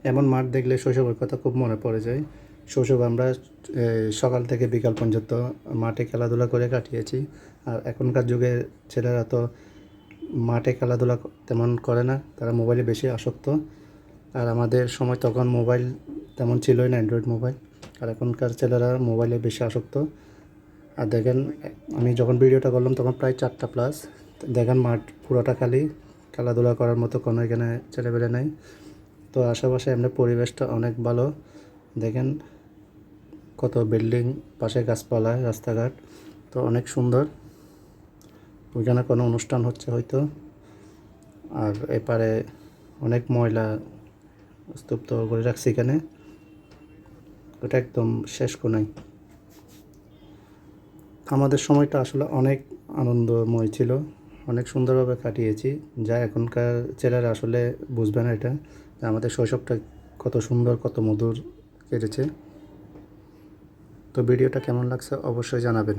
এমন মাঠ দেখলে শৈশবের কথা খুব মনে পড়ে যায়। শৈশবে আমরা সকাল থেকে বিকাল পর্যন্ত মাঠে খেলাধুলা করে কাটিয়েছি। আর এখনকার যুগের ছেলেরা তো মাঠে খেলাধুলা তেমন করে না, তারা মোবাইলে বেশি আসক্ত। আর আমাদের সময় তখন মোবাইল তেমন ছিলই না, অ্যান্ড্রয়েড মোবাইল। আর এখনকার ছেলেরা মোবাইলে বেশি আসক্ত। আর দেখেন, আমি যখন ভিডিওটা করলাম তখন প্রায় 4টা প্লাস। দেখেন মাঠ পুরোটা খালি, খেলাধুলা করার মতো কোনো এখানে ছেলেপেলে নেই। তো আশেপাশে এমনি পরিবেশটা অনেক ভালো। দেখেন কত বিল্ডিং, পাশে গাছপালা, রাস্তাঘাট, তো অনেক সুন্দর। ওইখানে কোনো অনুষ্ঠান হচ্ছে হয়তো। আর এপারে অনেক ময়লা স্তূপ করে রাখছে এখানে, ওটা একদম শেষ কোনায়। আমাদের সময়টা আসলে অনেক আনন্দময় ছিল, অনেক সুন্দরভাবে কাটিয়েছি, যা এখনকার ছেলেরা আসলে বুঝবে না এটা, যে আমাদের শৈশবটা কত সুন্দর, কত মধুর কেটেছে। তো ভিডিওটা কেমন লাগছে অবশ্যই জানাবেন।